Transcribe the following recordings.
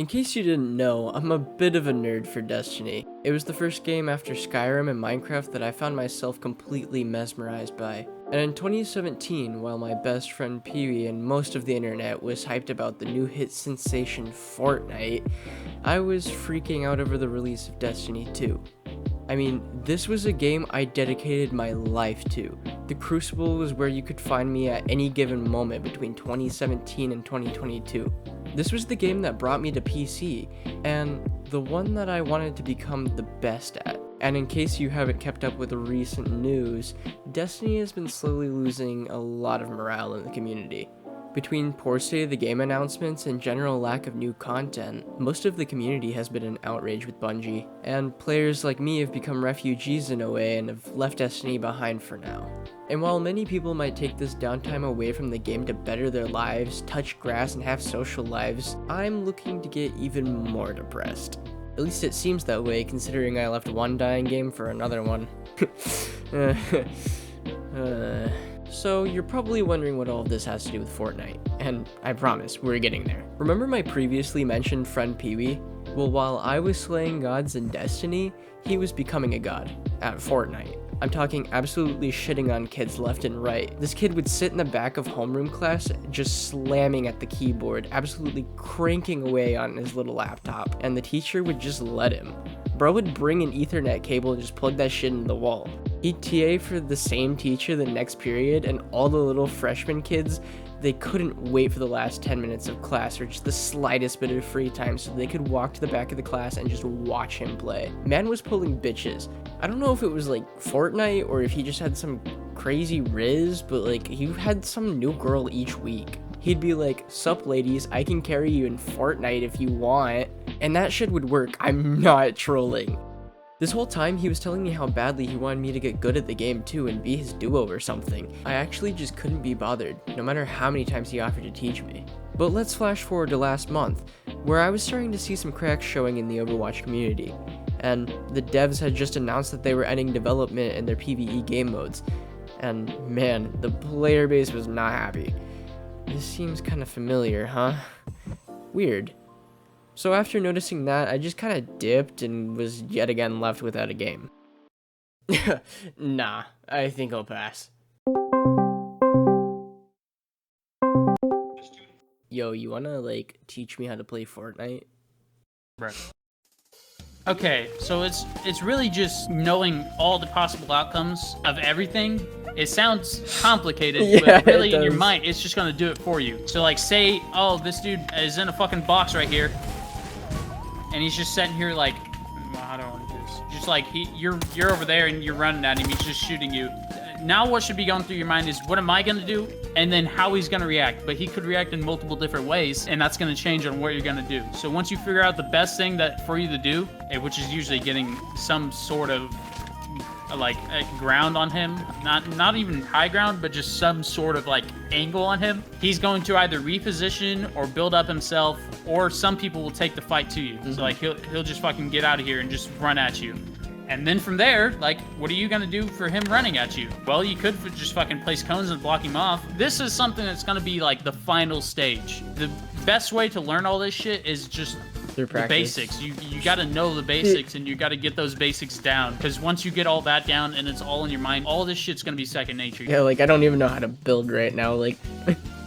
In case you didn't know, I'm a bit of a nerd for Destiny. It was the first game after Skyrim and Minecraft that I found myself completely mesmerized by. And in 2017, while my best friend Peewee and most of the internet was hyped about the new hit sensation Fortnite, I was freaking out over the release of Destiny 2. I mean, this was a game I dedicated my life to. The Crucible was where you could find me at any given moment between 2017 and 2022. This was the game that brought me to PC, and the one that I wanted to become the best at. And in case you haven't kept up with the recent news, Destiny has been slowly losing a lot of morale in the community. Between poor state of the game announcements and general lack of new content, most of the community has been in outrage with Bungie, and players like me have become refugees in a way and have left Destiny behind for now. And while many people might take this downtime away from the game to better their lives, touch grass, and have social lives, I'm looking to get even more depressed. At least it seems that way, considering I left one dying game for another one. So you're probably wondering what all of this has to do with Fortnite, and I promise, we're getting there. Remember my previously mentioned friend Peewee? Well, while I was slaying gods in Destiny, he was becoming a god at Fortnite. I'm talking absolutely shitting on kids left and right. This kid would sit in the back of homeroom class just slamming at the keyboard, absolutely cranking away on his little laptop, and the teacher would just let him. Bro would bring an Ethernet cable and just plug that shit into the wall. He'd TA for the same teacher the next period, and all the little freshman kids, they couldn't wait for the last 10 minutes of class or just the slightest bit of free time so they could walk to the back of the class and just watch him play. Man was pulling bitches. I don't know if it was like Fortnite or if he just had some crazy riz, but like he had some new girl each week. He'd be like, "Sup ladies, I can carry you in Fortnite if you want." And that shit would work. I'm not trolling. This whole time, he was telling me how badly he wanted me to get good at the game too and be his duo or something. I actually just couldn't be bothered, no matter how many times he offered to teach me. But let's flash forward to last month, where I was starting to see some cracks showing in the Overwatch community. And the devs had just announced that they were ending development in their PvE game modes. And man, the player base was not happy. This seems kind of familiar, huh? Weird. So after noticing that, I just kind of dipped and was yet again left without a game. Nah, I think I'll pass. Yo, you wanna like teach me how to play Fortnite? Right. Okay, so it's really just knowing all the possible outcomes of everything. It sounds complicated, Yeah, but really it in your does. mind, it's just gonna do it for you. So like, say, oh, this dude is in a fucking box right here, and he's just sitting here like, well, how do I want to do this? Just like you're over there and you're running at him, he's just shooting you. Now what should be going through your mind is, what am I gonna do? And then how he's gonna react. But he could react in multiple different ways, and that's gonna change on what you're gonna do. So once you figure out the best thing that for you to do, which is usually getting some sort of like ground on him, not even high ground, but just some sort of like angle on him, he's going to either reposition or build up himself, or some people will take the fight to you. So like he'll just fucking get out of here and just run at you. And then from there, like, what are you gonna do for him running at you? Well, you could just fucking place cones and block him off. This is something that's gonna be like the final stage. The best way to learn all this shit is just Through the practice. basics. You gotta know the basics, and you gotta get those basics down. Because once you get all that down and it's all in your mind, all this shit's gonna be second nature. Yeah, like I don't even know how to build right now. Like,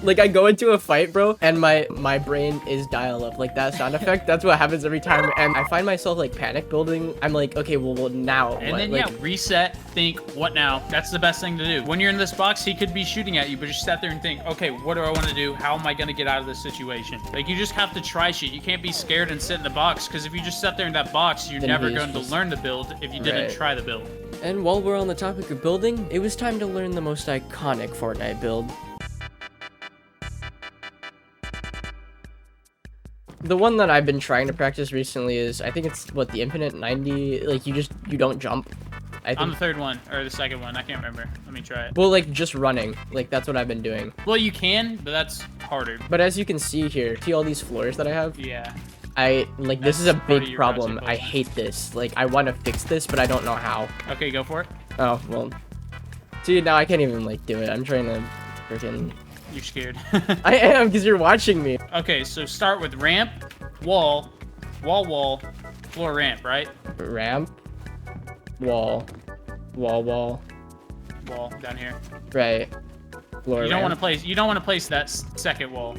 like I go into a fight, bro, and my brain is dial up. Like that sound effect, that's what happens every time. And I find myself like panic building. I'm like, okay, well now And what? then, Like, yeah, reset, think, what now? That's the best thing to do. When you're in this box, he could be shooting at you, but just sit there and think, okay, what do I want to do? How am I going to get out of this situation? Like, you just have to try shit. You can't be scared and sit in the box, because if you just sat there in that box, you're Then never he's going to just- learn the build if you didn't Right. try the build. And while we're on the topic of building, it was time to learn the most iconic Fortnite build. The one that I've been trying to practice recently is, I think it's, what, the Infinite 90, like, you don't jump. I On the think, third one, or the second one, I can't remember. Let me try it. well, like, just running. Like, that's what I've been doing. Well, you can, but that's harder. But as you can see here, see all these floors that I have? Yeah. This is a That's part of big your problem. project I building. hate this. Like, I want to fix this, but I don't know how. Okay, go for it. Oh, well. See, now I can't even, like, do it. I'm trying to freaking... You're scared. I am, because you're watching me. Okay, so start with ramp, wall, wall, floor, ramp, right? Ramp, wall, wall, Wall down here. right. Floor, You don't ramp. want to place. You don't want to place that second wall.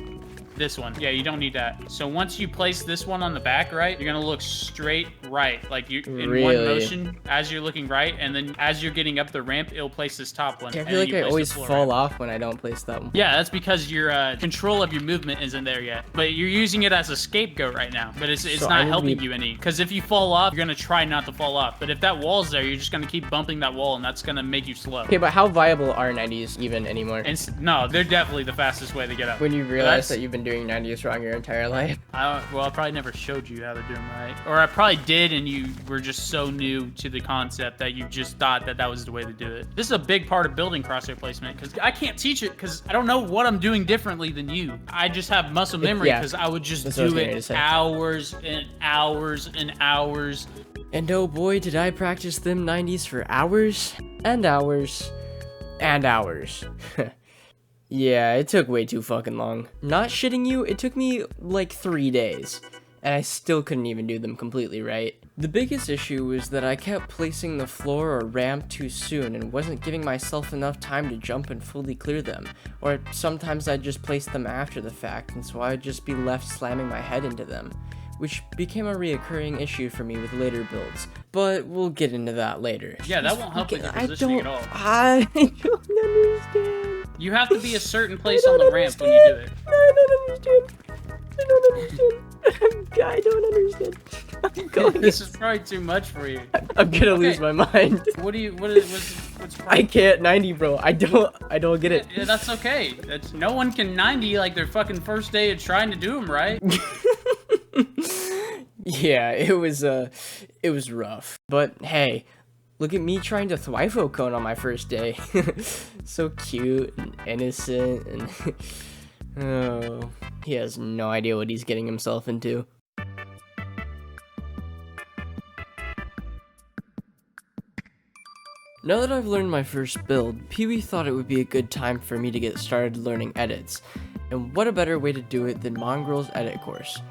This one. Yeah, you don't need that. So once you place this one on the back, right, you're gonna look straight right, like you in one Really? motion as you're looking right, and then as you're getting up the ramp, it'll place this top one. I and feel then like you I place the always floor fall ramp. off when I don't place that one. Yeah, that's because your control of your movement isn't there yet. But you're using it as a scapegoat right now. But it's So I not need to helping be- you any. Because if you fall off, you're gonna try not to fall off. But if that wall's there, you're just gonna keep bumping that wall, and that's gonna make you slow. Okay, but how viable are 90s even anymore? And no, they're definitely the fastest way to get up. When you realize That's- that you've been doing 90s wrong your entire life. Well, I probably never showed you how to do them right. Or I probably did, and you were just so new to the concept that you just thought that that was the way to do it. This is a big part of building crosshair placement, because I can't teach it because I don't know what I'm doing differently than you. I just have muscle memory Yeah, because I would just that's what I was do getting ready to it say. hours and hours and hours. And oh boy, did I practice them 90s for hours and hours and hours. Yeah, it took way too fucking long. Not shitting you, it took me like 3 days, and I still couldn't even do them completely right. The biggest issue was that I kept placing the floor or ramp too soon and wasn't giving myself enough time to jump and fully clear them, or sometimes I'd just place them after the fact, and so I'd just be left slamming my head into them, which became a reoccurring issue for me with later builds, but we'll get into that later. Yeah, that won't help with your positioning at all. I don't understand. You have to be a certain place on the ramp when you do it. I don't understand. I don't understand. I don't understand. I'm going. This is probably too much for you. I'm gonna lose my mind. What's I can't 90, bro. I don't get it. Yeah, that's okay. No one can 90 like their fucking first day of trying to do them right. Yeah, it was rough. But hey, look at me trying to Thwifo cone on my first day. So cute and innocent and oh, he has no idea what he's getting himself into. Now that I've learned my first build, Peewee thought it would be a good time for me to get started learning edits. And what a better way to do it than Mongraals edit course.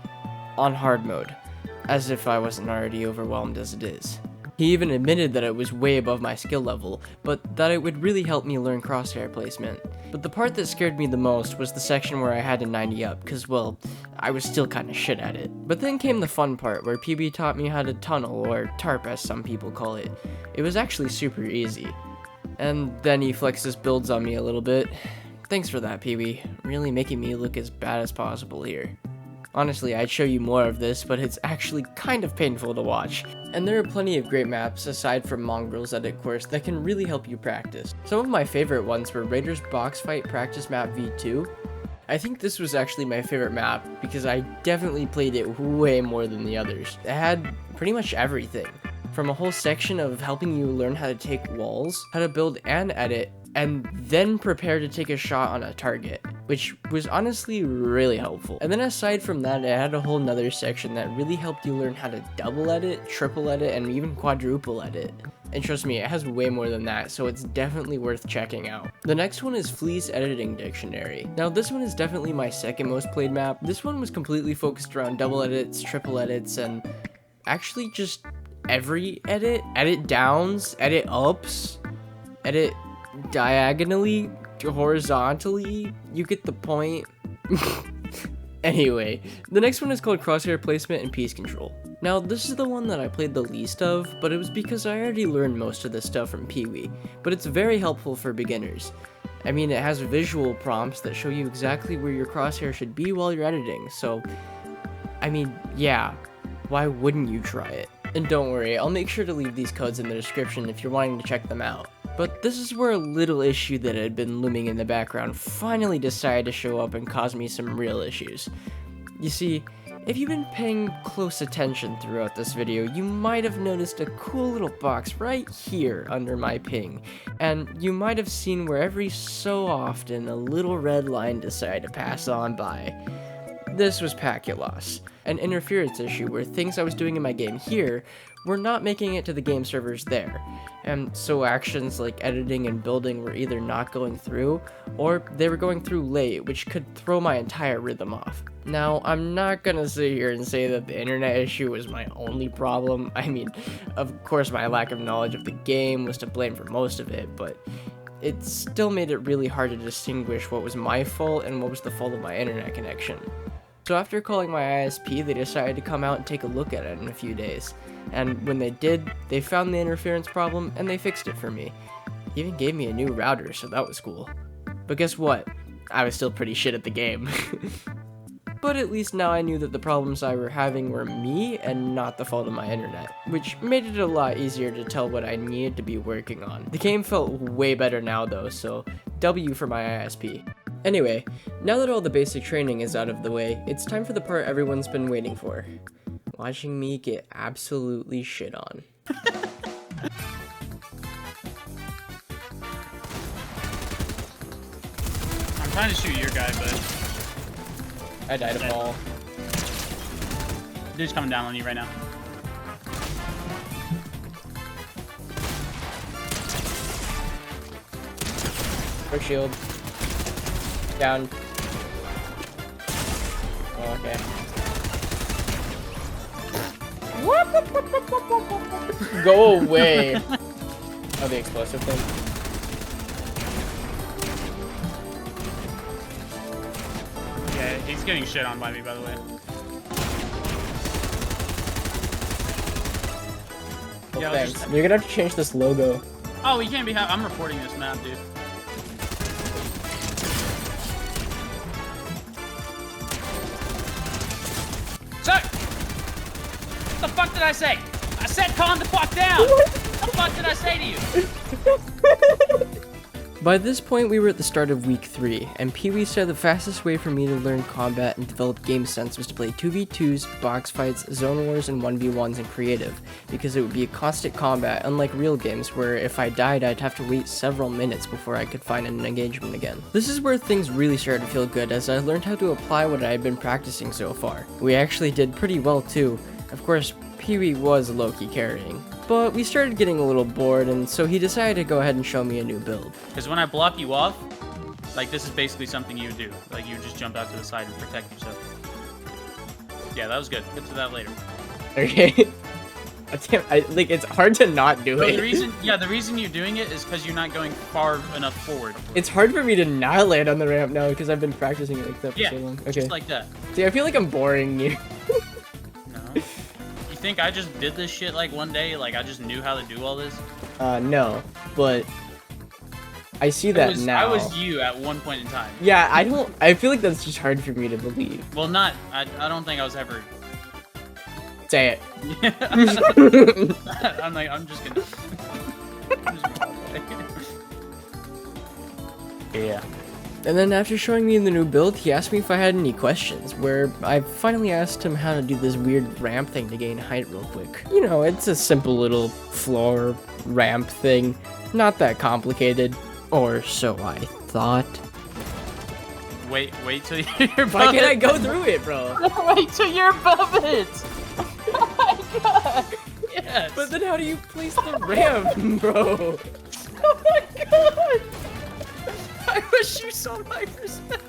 On hard mode. As if I wasn't already overwhelmed as it is. He even admitted that it was way above my skill level, but that it would really help me learn crosshair placement. But the part that scared me the most was the section where I had to 90 up, cause well, I was still kinda shit at it. But then came the fun part where Peewee taught me how to tunnel, or tarp as some people call it. It was actually super easy. And then he flexed his builds on me a little bit. Thanks for that, Peewee, really making me look as bad as possible here. Honestly, I'd show you more of this, but it's actually kind of painful to watch. And there are plenty of great maps aside from Mongraals edit course that can really help you practice. Some of my favorite ones were Raiders Box Fight Practice Map V2. I think this was actually my favorite map because I definitely played it way more than the others. It had pretty much everything. From a whole section of helping you learn how to take walls, how to build and edit, and then prepare to take a shot on a target, which was honestly really helpful. And then aside from that, it had a whole nother section that really helped you learn how to double edit, triple edit, and even quadruple edit. And trust me, it has way more than that, so it's definitely worth checking out. The next one is Fleas Editing Dictionary. Now this one is definitely my second most played map. This one was completely focused around double edits, triple edits, and actually just every edit. Edit downs, edit ups, edit diagonally, horizontally, you get the point. Anyway, the next one is called Crosshair Placement and Piece Control. Now, this is the one that I played the least of, but it was because I already learned most of this stuff from Peewee, but it's very helpful for beginners. I mean, it has visual prompts that show you exactly where your crosshair should be while you're editing, so, I mean, yeah, why wouldn't you try it? And don't worry, I'll make sure to leave these codes in the description if you're wanting to check them out. But this is where a little issue that had been looming in the background finally decided to show up and cause me some real issues. You see, if you've been paying close attention throughout this video, you might have noticed a cool little box right here under my ping, and you might have seen where every so often a little red line decided to pass on by. This was packet loss, an interference issue where things I was doing in my game here were not making it to the game servers there, and so actions like editing and building were either not going through, or they were going through late, which could throw my entire rhythm off. Now, I'm not gonna sit here and say that the internet issue was my only problem. I mean, of course my lack of knowledge of the game was to blame for most of it, but it still made it really hard to distinguish what was my fault and what was the fault of my internet connection. So after calling my ISP, they decided to come out and take a look at it in a few days. And when they did, they found the interference problem and they fixed it for me. Even gave me a new router, so that was cool. But guess what? I was still pretty shit at the game. But at least now I knew that the problems I were having were me and not the fault of my internet, which made it a lot easier to tell what I needed to be working on. The game felt way better now though, so W for my ISP. Anyway, now that all the basic training is out of the way, it's time for the part everyone's been waiting for. Watching me get absolutely shit on. I'm trying to shoot your guy, but I died a ball. Dude's coming down on you right now. Quick shield. Down. Oh, okay. Go away. Oh, the explosive thing. Yeah, he's getting shit on by me, by the way. Well, Yeah, thanks. just... You're gonna have to change this logo. Oh, we can't be. I'm reporting this map, dude. Sir! What the fuck did I say? I said calm the fuck down! What the fuck did I say to you? By this point, we were at the start of week 3, and Peewee said the fastest way for me to learn combat and develop game sense was to play 2v2s, box fights, zone wars, and 1v1s in creative, because it would be a constant combat, unlike real games where if I died, I'd have to wait several minutes before I could find an engagement again. This is where things really started to feel good, as I learned how to apply what I had been practicing so far. We actually did pretty well too. Of course, Peewee was low-key carrying. But we started getting a little bored, and so he decided to go ahead and show me a new build. Because when I block you off, like, this is basically something you would do. Like, you just jump out to the side and protect yourself. Yeah, that was good. Get to that later. Okay. Like, it's hard to not do it. The reason you're doing it is because you're not going far enough forward. It's hard for me to not land on the ramp now, because I've been practicing it like that for so long. Okay. Just like that. See, I feel like I'm boring you. No. You think I just did this shit like one day? Like I just knew how to do all this? No, but I see that now. I was you at one point in time. Yeah, I feel like that's just hard for me to believe. Well, I don't think I was ever. Say it. I'm just gonna. Yeah. And then after showing me the new build, he asked me if I had any questions, where I finally asked him how to do this weird ramp thing to gain height real quick. You know, it's a simple little floor ramp thing, not that complicated, or so I thought. Wait till you're above Why can't I go through it, bro? Wait till you're above it! Oh my god! Yes! But then how do you place the ramp, bro? Oh my god! I wish you saw my perspective.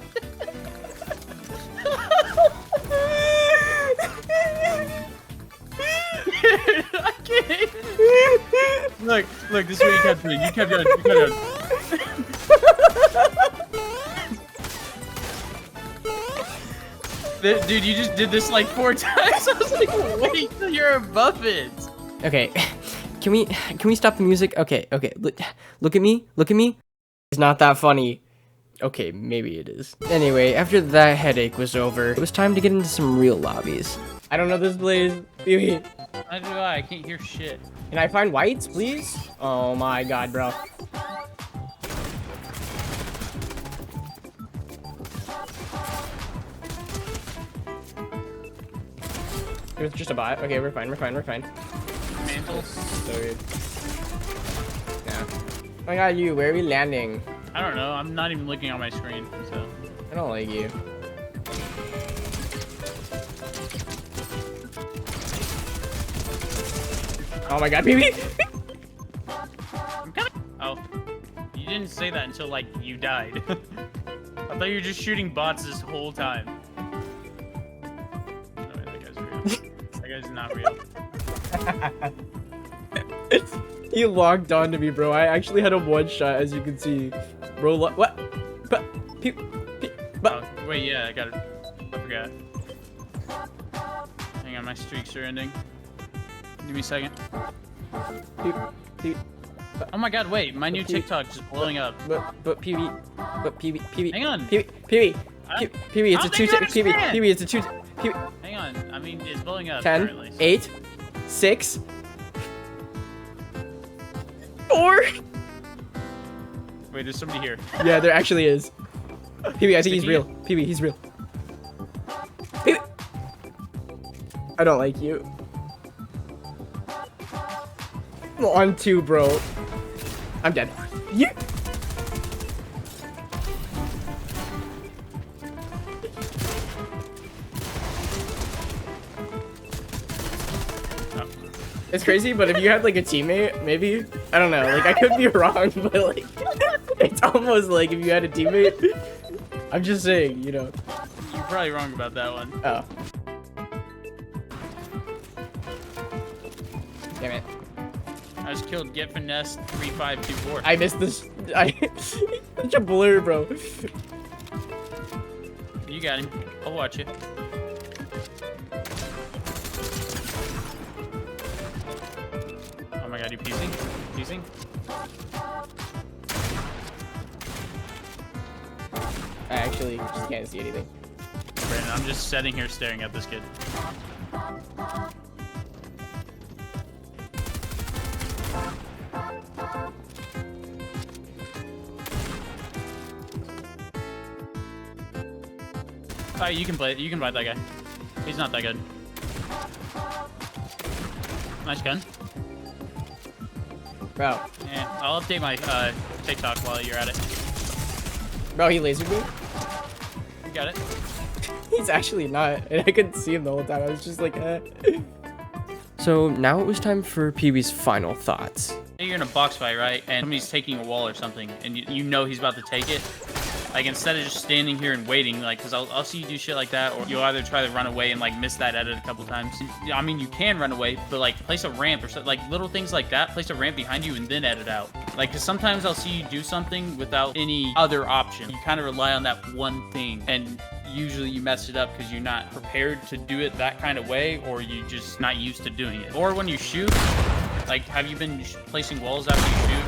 I can't. Look, this is what you kept doing. You kept going. Dude, you just did this like 4 times. I was like, wait till you're above it. Okay, can we stop the music? Okay, look at me. It's not that funny. Okay, maybe it is. Anyway, after that headache was over, it was time to get into some real lobbies. I don't know this place. Peewee. How do I can't hear shit. Can I find whites, please? Oh my god, bro. It was just a bot. Okay, we're fine. Mantle? So weird. Yeah. Oh my god, where are we landing? I don't know. I'm not even looking on my screen, so. I don't like you. Oh my god, Peewee! I'm coming. Oh, you didn't say that until like you died. I thought you were just shooting bots this whole time. No, that guy's real. That guy's not real. He logged on to me, bro. I actually had a one shot, as you can see. Bro, what? But, Oh, wait, yeah, I got it. I forgot. Hang on, my streaks are ending. Give me a second. Oh my god, wait, my new TikTok is blowing up. But Peewee. Hang on. Peewee, it's a two. Peewee, it's a two. Peewee. Hang on, I mean, it's blowing up. 10, apparently, so. 8, 6, 4. Wait, there's somebody here. Yeah, there actually is. Peewee, I think he's real. Peewee, he's real. Peewee. I don't like you. I'm on 2, bro. I'm dead. Yeah. It's crazy, but if you had like a teammate, maybe, I don't know, like I could be wrong, but like it's almost like if you had a teammate. I'm just saying, you know. You're probably wrong about that one. Oh. Damn it. I just killed Get Finesse 3524. I missed this. Such a blur, bro. You got him. I'll watch you. Oh my god, you piecing? Piecing? I actually just can't see anything. Brandon, I'm just sitting here staring at this kid. Alright, you can play it. You can fight that guy. He's not that good. Nice gun. Bro. Yeah, I'll update my TikTok while you're at it. Bro, he lasered me. You got it. He's actually not, and I couldn't see him the whole time. I was just like, eh. So now it was time for Peewee's final thoughts. Say you're in a box fight, right? And somebody's taking a wall or something, and you know he's about to take it. Like, instead of just standing here and waiting, like, because I'll see you do shit like that, or you'll either try to run away and, like, miss that edit a couple times. I mean, you can run away, but, like, place a ramp or something, like, little things like that, place a ramp behind you and then edit out. Like, because sometimes I'll see you do something without any other option. You kind of rely on that one thing, and usually you mess it up because you're not prepared to do it that kind of way, or you're just not used to doing it. Or when you shoot, like, have you been placing walls after you shoot?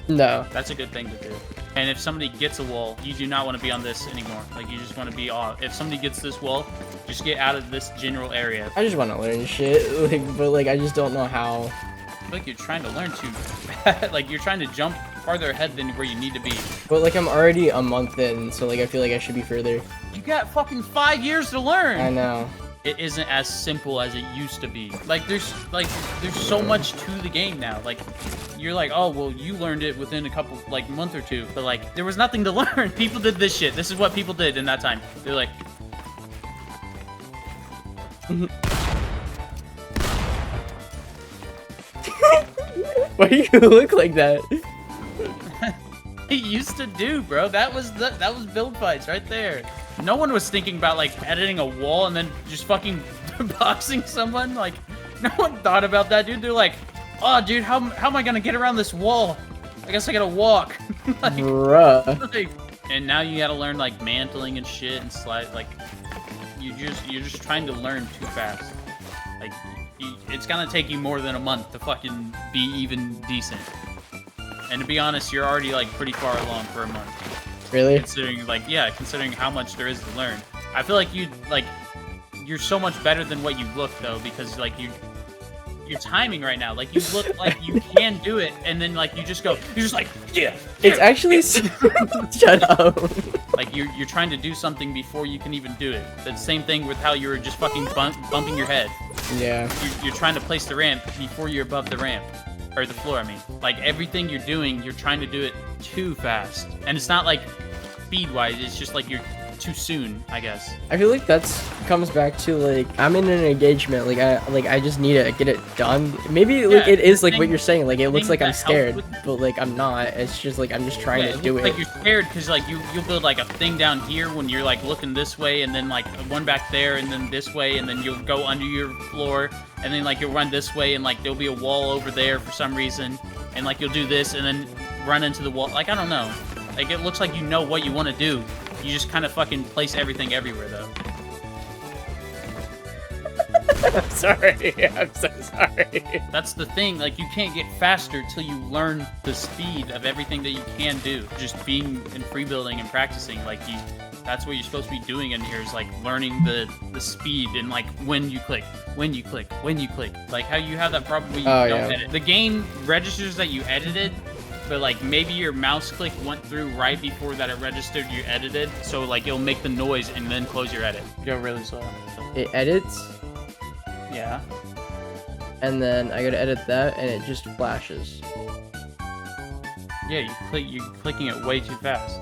No. That's a good thing to do. And if somebody gets a wall, you do not want to be on this anymore. Like, you just want to be off. If somebody gets this wall, just get out of this general area. I just want to learn shit, like, but like I just don't know how. I feel like you're trying to learn too bad. Like, you're trying to jump farther ahead than where you need to be. But like I'm already a month in, so like I feel like I should be further. You got fucking 5 years to learn. I know. It isn't as simple as it used to be. Like, there's so much to the game now. Like, you're like, oh, well, you learned it within a couple, like, month or two. But, like, there was nothing to learn. People did this shit. This is what people did in that time. They're like... Why do you look like that? It used to do, bro. That was build fights right there. No one was thinking about, like, editing a wall and then just fucking boxing someone. Like, no one thought about that, dude. They're like, oh, dude, how am I gonna get around this wall? I guess I gotta walk. Like, bruh. And now you gotta learn, like, mantling and shit and slide. Like, you're just trying to learn too fast. Like, it's gonna take you more than a month to fucking be even decent. And to be honest, you're already, like, pretty far along for a month. Really? Considering, like, yeah, considering how much there is to learn. I feel like you're so much better than what you look, though, because, like, your timing right now, like, you look like you can do it, and then, like, you just go, you're just like, yeah. It's actually shut up. Like, you're trying to do something before you can even do it. The same thing with how you were just fucking bumping your head. Yeah. You're trying to place the ramp before you're above the ramp. Or the floor, I mean. Like, everything you're doing, you're trying to do it too fast. And it's not, like, speed-wise, it's just, like, you're too soon, I guess. I feel like that's comes back to like I'm in an engagement, like I just need to get it done. Maybe like it is like what you're saying, like it looks like I'm scared, but like I'm not. It's just like I'm just trying to do it. Like you're scared because like you'll build like a thing down here when you're like looking this way, and then like one back there, and then this way, and then you'll go under your floor, and then like you'll run this way, and like there'll be a wall over there for some reason, and like you'll do this, and then run into the wall. Like I don't know. Like it looks like you know what you want to do. You just kind of fucking place everything everywhere though. I'm sorry. I'm so sorry. That's the thing, like you can't get faster till you learn the speed of everything that you can do. Just being in free building and practicing, like that's what you're supposed to be doing in here, is like learning the speed and like when you click. Like how you have that problem when you don't edit. The game registers that you edited, but like maybe your mouse click went through right before that it registered you edited, so like it'll make the noise and then close your edit. Go really slow. It edits. Yeah. And then I gotta edit that, and it just flashes. Yeah, you're clicking it way too fast.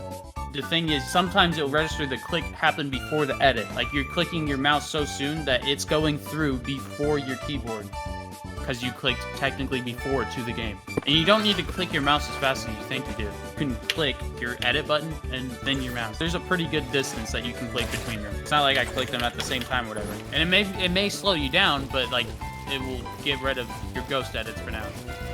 The thing is, sometimes it'll register the click happened before the edit. Like you're clicking your mouse so soon that it's going through before your keyboard, because you clicked technically before to the game. And you don't need to click your mouse as fast as you think you do. You can click your edit button and then your mouse. There's a pretty good distance that you can click between them. It's not like I click them at the same time or whatever. And it may slow you down, but like it will get rid of your ghost edits for now.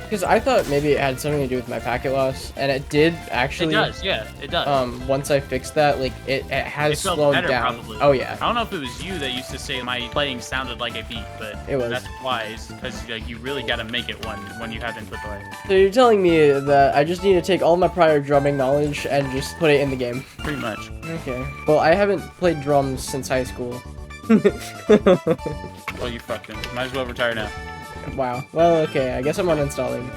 Because I thought maybe it had something to do with my packet loss, and it did actually. It does, yeah, it does. Once I fixed that, like it has felt slowed better, down. probably. Oh yeah. I don't know if it was you that used to say my playing sounded like a beat, but it was. That's wise, because like you really got to make it when you have input delay. So you're telling me that I just need to take all my prior drumming knowledge and just put it in the game? Pretty much. Okay. Well, I haven't played drums since high school. Well, you fucked him. Might as well retire now. Wow. Well, okay. I guess I'm uninstalling.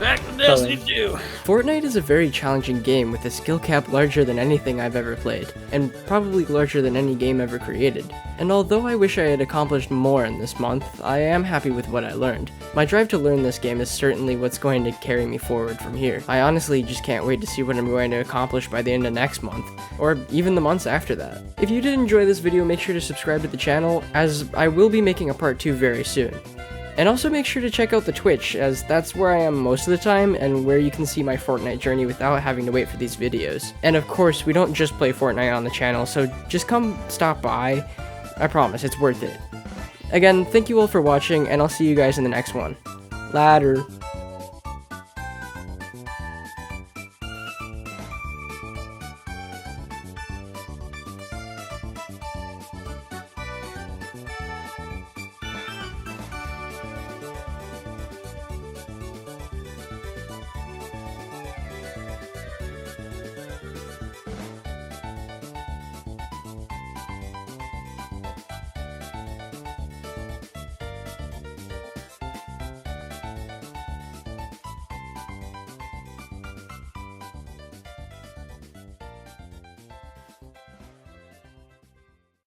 Back to Destiny 2! Fortnite is a very challenging game with a skill cap larger than anything I've ever played, and probably larger than any game ever created. And although I wish I had accomplished more in this month, I am happy with what I learned. My drive to learn this game is certainly what's going to carry me forward from here. I honestly just can't wait to see what I'm going to accomplish by the end of next month, or even the months after that. If you did enjoy this video, make sure to subscribe to the channel, as I will be making a part 2 very soon. And also make sure to check out the Twitch, as that's where I am most of the time, and where you can see my Fortnite journey without having to wait for these videos. And of course, we don't just play Fortnite on the channel, so just come stop by. I promise, it's worth it. Again, thank you all for watching, and I'll see you guys in the next one. Later.